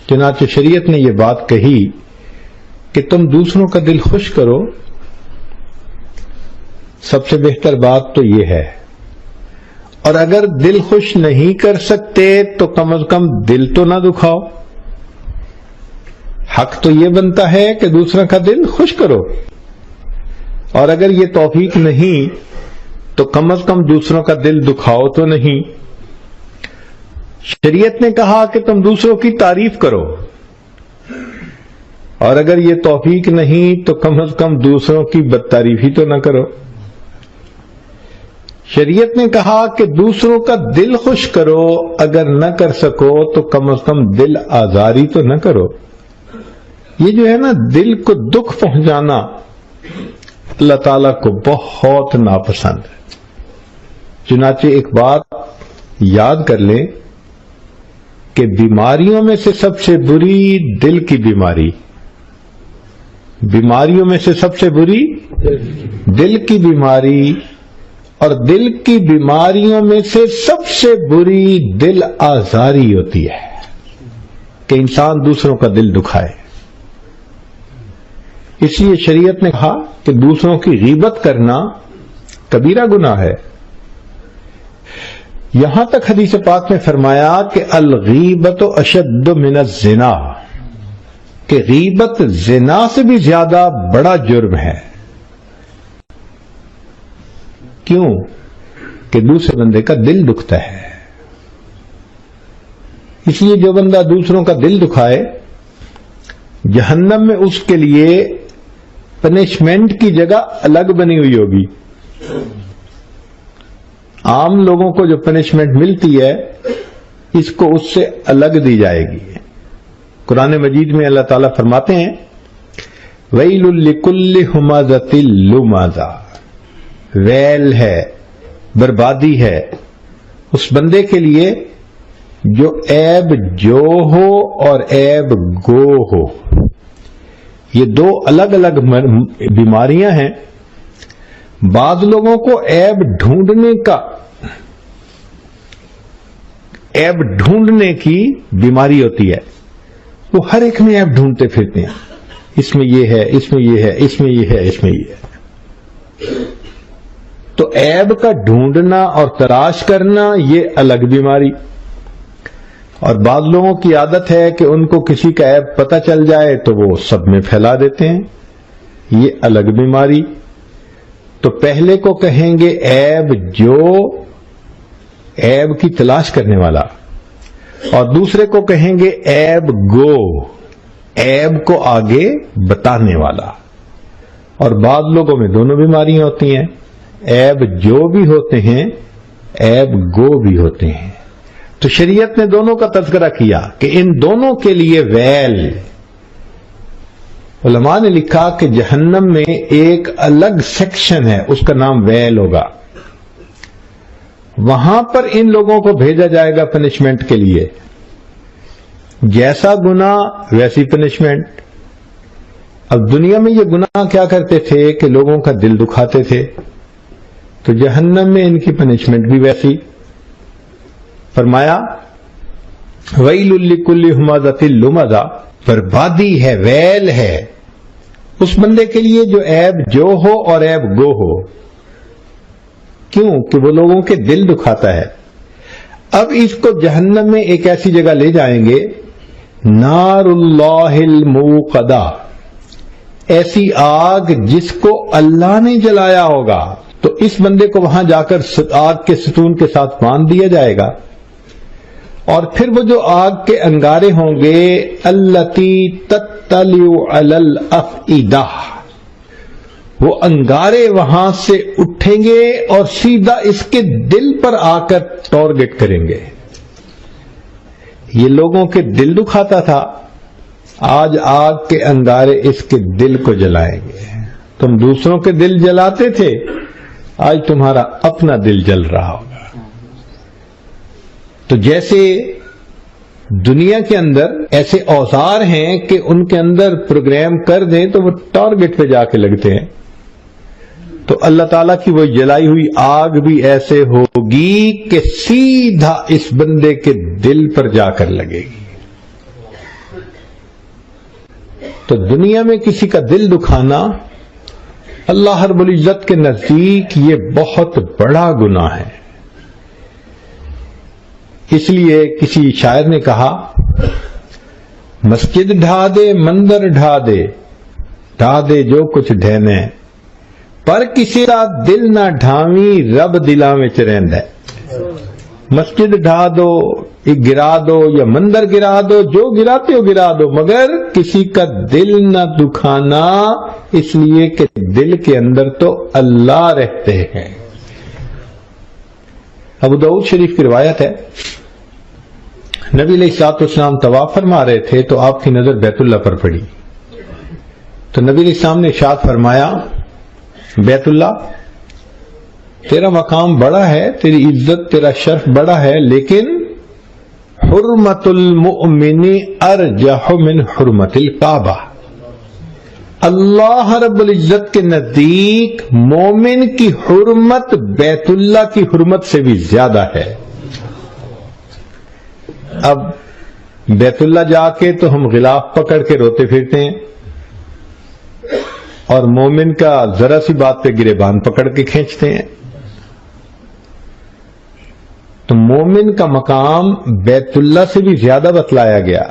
چنانچہ شریعت نے یہ بات کہی کہ تم دوسروں کا دل خوش کرو. سب سے بہتر بات تو یہ ہے. اور اگر دل خوش نہیں کر سکتے تو کم از کم دل تو نہ دکھاؤ. حق تو یہ بنتا ہے کہ دوسروں کا دل خوش کرو. اور اگر یہ توفیق نہیں تو کم از کم دوسروں کا دل دکھاؤ تو نہیں. شریعت نے کہا کہ تم دوسروں کی تعریف کرو. اور اگر یہ توفیق نہیں تو کم از کم دوسروں کی بدتعریفی تو نہ کرو. شریعت نے کہا کہ دوسروں کا دل خوش کرو. اگر نہ کر سکو تو کم از کم دل آزاری تو نہ کرو. یہ جو ہے نا دل کو دکھ پہنچانا اللہ تعالیٰ کو بہت ناپسند ہے. چنانچہ ایک بات یاد کر لیں کہ بیماریوں میں سے سب سے بری دل کی بیماری. بیماریوں میں سے سب سے بری دل کی بیماری. اور دل کی بیماریوں میں سے سب سے بری دل آزاری ہوتی ہے کہ انسان دوسروں کا دل دکھائے. اس لیے شریعت نے کہا کہ دوسروں کی غیبت کرنا کبیرہ گناہ ہے. یہاں تک حدیث پاک میں فرمایا کہ الغیبت اشد من الزنا، کہ غیبت زنا سے بھی زیادہ بڑا جرم ہے. کیوں؟ کہ دوسرے بندے کا دل دکھتا ہے. اس لیے جو بندہ دوسروں کا دل دکھائے جہنم میں اس کے لیے پنشمنٹ کی جگہ الگ بنی ہوئی ہوگی. عام لوگوں کو جو پنشمنٹ ملتی ہے اس کو اس سے الگ دی جائے گی. قرآن مجید میں اللہ تعالیٰ فرماتے ہیں وَيْلٌ لِكُلِّ ہُمَزَةٍ لُمَزَةٍ، ویل ہے، بربادی ہے اس بندے کے لیے جو عیب جو ہو اور عیب گو ہو. یہ دو الگ الگ بیماریاں ہیں. بعض لوگوں کو عیب ڈھونڈنے کی بیماری ہوتی ہے. وہ ہر ایک میں عیب ڈھونڈتے پھرتے ہیں. اس میں یہ ہے، اس میں یہ ہے، اس میں یہ ہے، اس میں یہ ہے. تو عیب کا ڈھونڈنا اور تلاش کرنا یہ الگ بیماری. اور بعض لوگوں کی عادت ہے کہ ان کو کسی کا عیب پتہ چل جائے تو وہ سب میں پھیلا دیتے ہیں. یہ الگ بیماری. تو پہلے کو کہیں گے عیب جو، عیب کی تلاش کرنے والا، اور دوسرے کو کہیں گے عیب گو، عیب کو آگے بتانے والا. اور بعض لوگوں میں دونوں بیماریاں ہوتی ہیں. عیب جو بھی ہوتے ہیں، عیب گو بھی ہوتے ہیں. تو شریعت نے دونوں کا تذکرہ کیا کہ ان دونوں کے لیے ویل. علماء نے لکھا کہ جہنم میں ایک الگ سیکشن ہے، اس کا نام ویل ہوگا. وہاں پر ان لوگوں کو بھیجا جائے گا پنشمنٹ کے لیے. جیسا گناہ ویسی پنشمنٹ. اب دنیا میں یہ گناہ کیا کرتے تھے کہ لوگوں کا دل دکھاتے تھے، تو جہنم میں ان کی پنشمنٹ بھی ویسی. فرمایا وَيْلٌ لِكُلِّ ہُمَزَةٍ لُمَزَةٍ، بربادی ہے، ویل ہے اس بندے کے لیے جو عیب جو ہو اور عیب گو ہو. کیوں؟ کہ وہ لوگوں کے دل دکھاتا ہے. اب اس کو جہنم میں ایک ایسی جگہ لے جائیں گے، نار اللہ الموقدہ، ایسی آگ جس کو اللہ نے جلایا ہوگا. تو اس بندے کو وہاں جا کر آگ کے ستون کے ساتھ باندھ دیا جائے گا. اور پھر وہ جو آگ کے انگارے ہوں گے التی تطلع علی الافئدہ، وہ انگارے وہاں سے اٹھیں گے اور سیدھا اس کے دل پر آ کر ٹارگٹ کریں گے. یہ لوگوں کے دل دکھاتا تھا، آج آگ کے انگارے اس کے دل کو جلائیں گے. تم دوسروں کے دل جلاتے تھے، آج تمہارا اپنا دل جل رہا ہوگا. تو جیسے دنیا کے اندر ایسے اوزار ہیں کہ ان کے اندر پروگرام کر دیں تو وہ ٹارگٹ پہ جا کے لگتے ہیں، تو اللہ تعالیٰ کی وہ جلائی ہوئی آگ بھی ایسے ہوگی کہ سیدھا اس بندے کے دل پر جا کر لگے گی. تو دنیا میں کسی کا دل دکھانا اللہ رب العزت کے نزدیک یہ بہت بڑا گناہ ہے. اس لیے کسی شاعر نے کہا، مسجد ڈھا دے مندر ڈھا دے جو کچھ ڈھینے، پر کسی دا دل نہ ڈھاویں رب دلاں وچ رہندا ہے. مسجد ڈھا دو، گرا دو یا مندر گرا دو، جو گراتے ہو گرا دو، مگر کسی کا دل نہ دکھانا، اس لیے کہ دل کے اندر تو اللہ رہتے ہیں. ابو داؤد شریف کی روایت ہے، نبی علیہ الصلوۃ والسلام طواف فرما رہے تھے تو آپ کی نظر بیت اللہ پر پڑی. تو نبی علیہ السلام نے ارشاد فرمایا، بیت اللہ تیرا مقام بڑا ہے، تیری عزت تیرا شرف بڑا ہے، لیکن حرمت المؤمن ارجح من حرمت الکعبہ. اللہ رب العزت کے نزدیک مومن کی حرمت بیت اللہ کی حرمت سے بھی زیادہ ہے. اب بیت اللہ جا کے تو ہم غلاف پکڑ کے روتے پھرتے ہیں، اور مومن کا ذرا سی بات پہ گریبان پکڑ کے کھینچتے ہیں. تو مومن کا مقام بیت اللہ سے بھی زیادہ بتلایا گیا،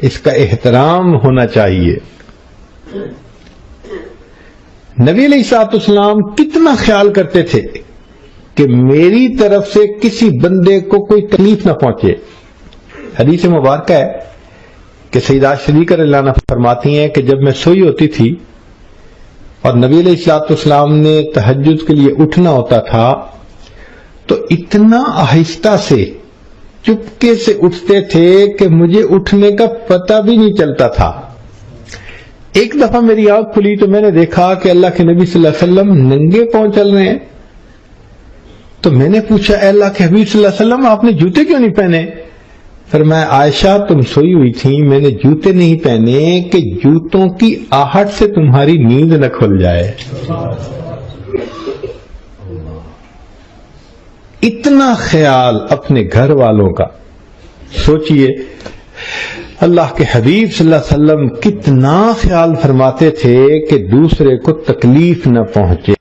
اس کا احترام ہونا چاہیے. نبی علیہ الصلوۃ والسلام کتنا خیال کرتے تھے کہ میری طرف سے کسی بندے کو کوئی تکلیف نہ پہنچے. حدیث مبارکہ ہے کہ سیدہ صدیقہ رضی اللہ عنہا فرماتی ہیں کہ جب میں سوئی ہوتی تھی اور نبی علیہ الصلوۃ والسلام نے تہجد کے لیے اٹھنا ہوتا تھا تو اتنا آہستہ سے چپکے سے اٹھتے تھے کہ مجھے اٹھنے کا پتہ بھی نہیں چلتا تھا. ایک دفعہ میری آنکھ کھلی تو میں نے دیکھا کہ اللہ کے نبی صلی اللہ علیہ وسلم ننگے پاؤں چل رہے ہیں. تو میں نے پوچھا، اے اللہ کے حبیب صلی اللہ علیہ وسلم آپ نے جوتے کیوں نہیں پہنے؟ فرمایا، عائشہ تم سوئی ہوئی تھی، میں نے جوتے نہیں پہنے کہ جوتوں کی آہٹ سے تمہاری نیند نہ کھل جائے. اتنا خیال اپنے گھر والوں کا. سوچئے اللہ کے حبیب صلی اللہ علیہ وسلم کتنا خیال فرماتے تھے کہ دوسرے کو تکلیف نہ پہنچے.